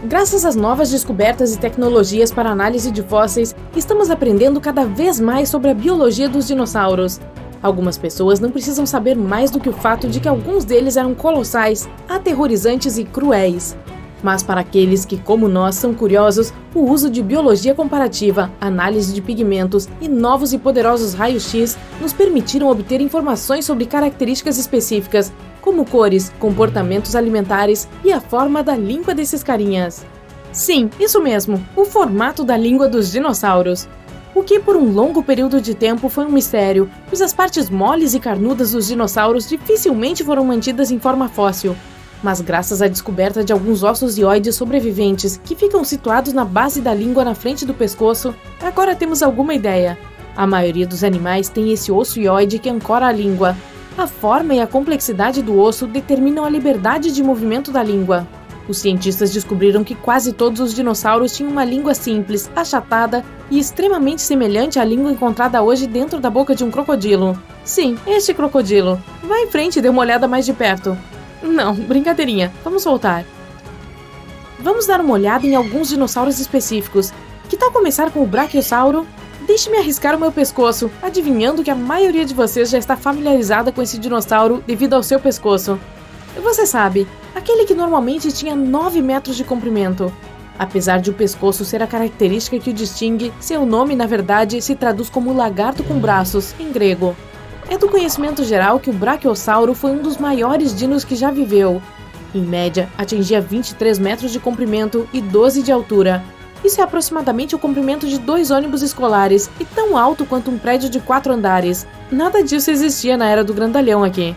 Graças às novas descobertas e tecnologias para análise de fósseis, estamos aprendendo cada vez mais sobre a biologia dos dinossauros. Algumas pessoas não precisam saber mais do que o fato de que alguns deles eram colossais, aterrorizantes e cruéis. Mas para aqueles que, como nós, são curiosos, o uso de biologia comparativa, análise de pigmentos e novos e poderosos raios-x nos permitiram obter informações sobre características específicas, como cores, comportamentos alimentares e a forma da língua desses carinhas. Sim, isso mesmo, o formato da língua dos dinossauros. O que por um longo período de tempo foi um mistério, pois as partes moles e carnudas dos dinossauros dificilmente foram mantidas em forma fóssil. Mas graças à descoberta de alguns ossos hioides sobreviventes que ficam situados na base da língua na frente do pescoço, agora temos alguma ideia. A maioria dos animais tem esse osso hioide que ancora a língua. A forma e a complexidade do osso determinam a liberdade de movimento da língua. Os cientistas descobriram que quase todos os dinossauros tinham uma língua simples, achatada e extremamente semelhante à língua encontrada hoje dentro da boca de um crocodilo. Sim, este crocodilo. Vá em frente e dê uma olhada mais de perto. Não, brincadeirinha, vamos voltar. Vamos dar uma olhada em alguns dinossauros específicos. Que tal começar com o Brachiosauro? Deixe-me arriscar o meu pescoço, adivinhando que a maioria de vocês já está familiarizada com esse dinossauro devido ao seu pescoço. Você sabe, aquele que normalmente tinha 9 metros de comprimento. Apesar de o pescoço ser a característica que o distingue, seu nome, na verdade, se traduz como lagarto com braços, em grego. É do conhecimento geral que o Brachiosauro foi um dos maiores dinos que já viveu. Em média, atingia 23 metros de comprimento e 12 de altura. Isso é aproximadamente o comprimento de 2 ônibus escolares e tão alto quanto um prédio de 4 andares. Nada disso existia na era do grandalhão aqui.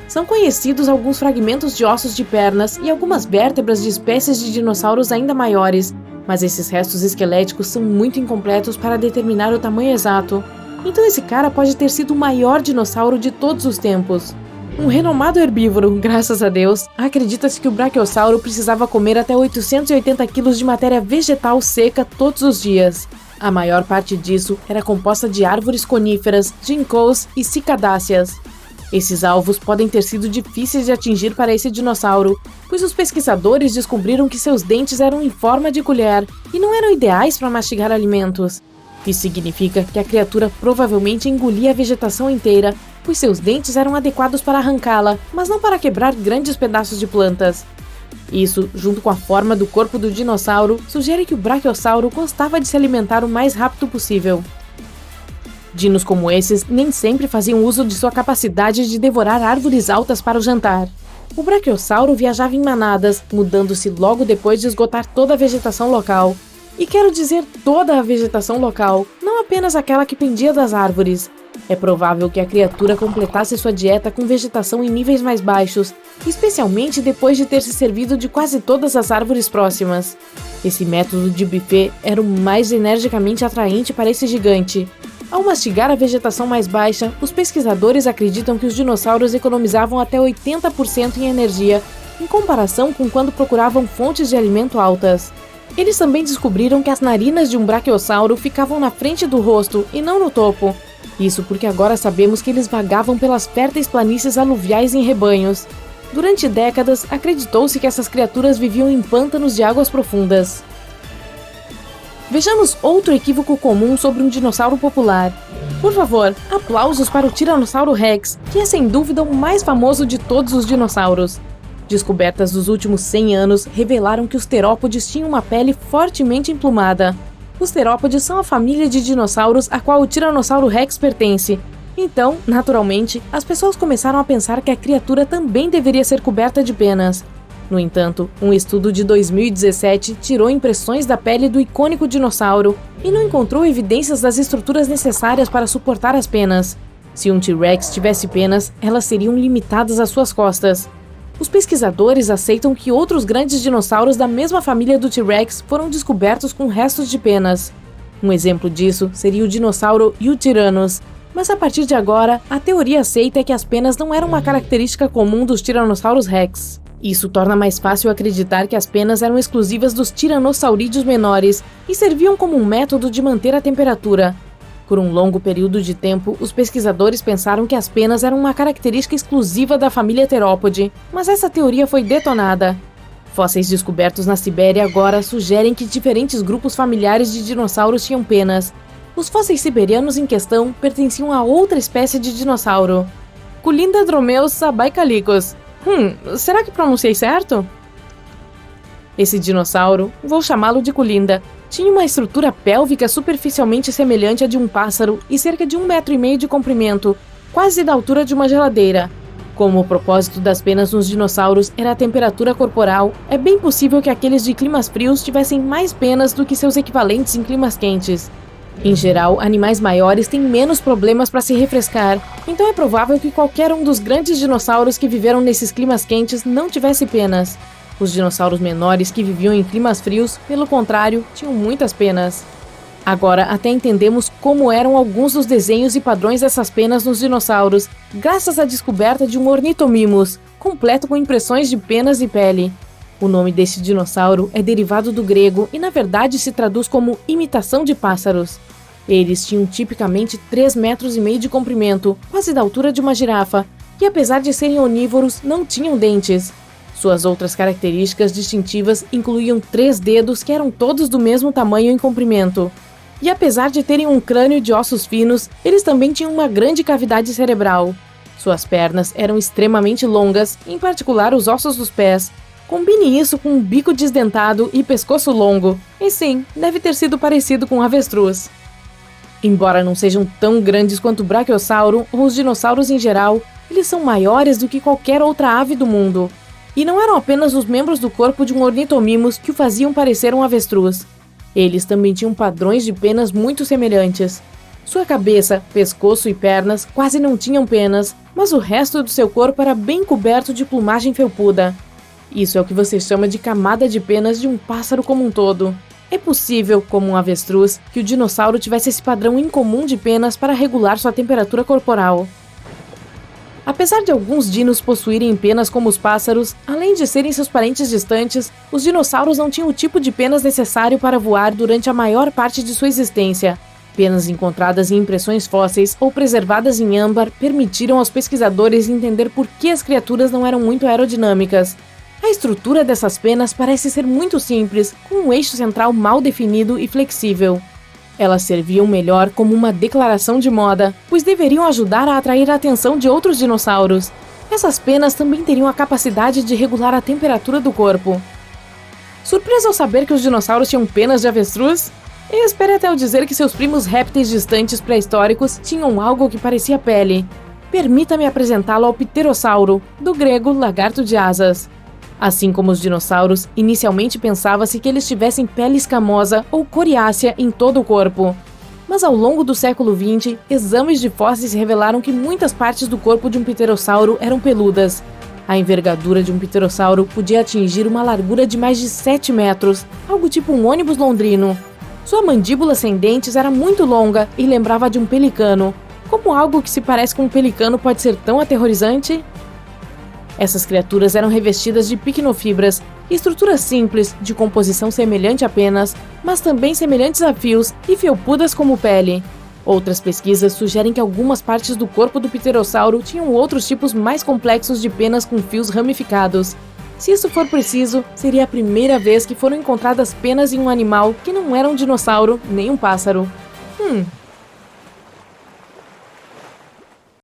São conhecidos alguns fragmentos de ossos de pernas e algumas vértebras de espécies de dinossauros ainda maiores, mas esses restos esqueléticos são muito incompletos para determinar o tamanho exato. Então esse cara pode ter sido o maior dinossauro de todos os tempos. Um renomado herbívoro, graças a Deus, acredita-se que o Brachiosauro precisava comer até 880 kg de matéria vegetal seca todos os dias. A maior parte disso era composta de árvores coníferas, ginkgos e cicadáceas. Esses alvos podem ter sido difíceis de atingir para esse dinossauro, pois os pesquisadores descobriram que seus dentes eram em forma de colher e não eram ideais para mastigar alimentos. Isso significa que a criatura provavelmente engolia a vegetação inteira, pois seus dentes eram adequados para arrancá-la, mas não para quebrar grandes pedaços de plantas. Isso, junto com a forma do corpo do dinossauro, sugere que o Brachiosauro gostava de se alimentar o mais rápido possível. Dinos como esses nem sempre faziam uso de sua capacidade de devorar árvores altas para o jantar. O Brachiosauro viajava em manadas, mudando-se logo depois de esgotar toda a vegetação local. E quero dizer toda a vegetação local, não apenas aquela que pendia das árvores. É provável que a criatura completasse sua dieta com vegetação em níveis mais baixos, especialmente depois de ter se servido de quase todas as árvores próximas. Esse método de buffet era o mais energicamente atraente para esse gigante. Ao mastigar a vegetação mais baixa, os pesquisadores acreditam que os dinossauros economizavam até 80% em energia, em comparação com quando procuravam fontes de alimento altas. Eles também descobriram que as narinas de um brachiosauro ficavam na frente do rosto e não no topo. Isso porque agora sabemos que eles vagavam pelas férteis planícies aluviais em rebanhos. Durante décadas, acreditou-se que essas criaturas viviam em pântanos de águas profundas. Vejamos outro equívoco comum sobre um dinossauro popular. Por favor, aplausos para o Tiranossauro Rex, que é sem dúvida o mais famoso de todos os dinossauros. Descobertas dos últimos 100 anos revelaram que os terópodes tinham uma pele fortemente emplumada. Os terópodes são a família de dinossauros a qual o Tiranossauro Rex pertence. Então, naturalmente, as pessoas começaram a pensar que a criatura também deveria ser coberta de penas. No entanto, um estudo de 2017 tirou impressões da pele do icônico dinossauro e não encontrou evidências das estruturas necessárias para suportar as penas. Se um T-Rex tivesse penas, elas seriam limitadas às suas costas. Os pesquisadores aceitam que outros grandes dinossauros da mesma família do T-Rex foram descobertos com restos de penas. Um exemplo disso seria o dinossauro Yutyrannus, mas a partir de agora, a teoria aceita que as penas não eram uma característica comum dos Tiranossauros Rex. Isso torna mais fácil acreditar que as penas eram exclusivas dos tiranossaurídeos menores e serviam como um método de manter a temperatura. Por um longo período de tempo, os pesquisadores pensaram que as penas eram uma característica exclusiva da família terópode, mas essa teoria foi detonada. Fósseis descobertos na Sibéria agora sugerem que diferentes grupos familiares de dinossauros tinham penas. Os fósseis siberianos em questão pertenciam a outra espécie de dinossauro, Culindrodromeus sabaicallicus. Será que pronunciei certo? Esse dinossauro, vou chamá-lo de Culinda, tinha uma estrutura pélvica superficialmente semelhante à de um pássaro e cerca de 1,5 metro de comprimento, quase da altura de uma geladeira. Como o propósito das penas nos dinossauros era a temperatura corporal, é bem possível que aqueles de climas frios tivessem mais penas do que seus equivalentes em climas quentes. Em geral, animais maiores têm menos problemas para se refrescar, então é provável que qualquer um dos grandes dinossauros que viveram nesses climas quentes não tivesse penas. Os dinossauros menores que viviam em climas frios, pelo contrário, tinham muitas penas. Agora até entendemos como eram alguns dos desenhos e padrões dessas penas nos dinossauros, graças à descoberta de um Ornithomimus, completo com impressões de penas e pele. O nome deste dinossauro é derivado do grego e na verdade se traduz como imitação de pássaros. Eles tinham tipicamente 3,5 metros de comprimento, quase da altura de uma girafa, e apesar de serem onívoros, não tinham dentes. Suas outras características distintivas incluíam 3 dedos que eram todos do mesmo tamanho em comprimento. E apesar de terem um crânio de ossos finos, eles também tinham uma grande cavidade cerebral. Suas pernas eram extremamente longas, em particular os ossos dos pés. Combine isso com um bico desdentado e pescoço longo. E sim, deve ter sido parecido com um avestruz. Embora não sejam tão grandes quanto o brachiosauro ou os dinossauros em geral, eles são maiores do que qualquer outra ave do mundo. E não eram apenas os membros do corpo de um Ornithomimus que o faziam parecer um avestruz. Eles também tinham padrões de penas muito semelhantes. Sua cabeça, pescoço e pernas quase não tinham penas, mas o resto do seu corpo era bem coberto de plumagem felpuda. Isso é o que você chama de camada de penas de um pássaro como um todo. É possível, como um avestruz, que o dinossauro tivesse esse padrão incomum de penas para regular sua temperatura corporal. Apesar de alguns dinos possuírem penas como os pássaros, além de serem seus parentes distantes, os dinossauros não tinham o tipo de penas necessário para voar durante a maior parte de sua existência. Penas encontradas em impressões fósseis ou preservadas em âmbar permitiram aos pesquisadores entender por que as criaturas não eram muito aerodinâmicas. A estrutura dessas penas parece ser muito simples, com um eixo central mal definido e flexível. Elas serviam melhor como uma declaração de moda, pois deveriam ajudar a atrair a atenção de outros dinossauros. Essas penas também teriam a capacidade de regular a temperatura do corpo. Surpreso ao saber que os dinossauros tinham penas de avestruz? E espere até eu dizer que seus primos répteis distantes pré-históricos tinham algo que parecia pele. Permita-me apresentá-lo ao pterossauro, do grego lagarto de asas. Assim como os dinossauros, inicialmente pensava-se que eles tivessem pele escamosa ou coriácea em todo o corpo. Mas ao longo do século XX, exames de fósseis revelaram que muitas partes do corpo de um pterossauro eram peludas. A envergadura de um pterossauro podia atingir uma largura de mais de 7 metros, algo tipo um ônibus londrino. Sua mandíbula sem dentes era muito longa e lembrava de um pelicano. Como algo que se parece com um pelicano pode ser tão aterrorizante? Essas criaturas eram revestidas de picnofibras, estruturas simples, de composição semelhante a penas, mas também semelhantes a fios e felpudas como pele. Outras pesquisas sugerem que algumas partes do corpo do pterossauro tinham outros tipos mais complexos de penas com fios ramificados. Se isso for preciso, seria a primeira vez que foram encontradas penas em um animal que não era um dinossauro nem um pássaro.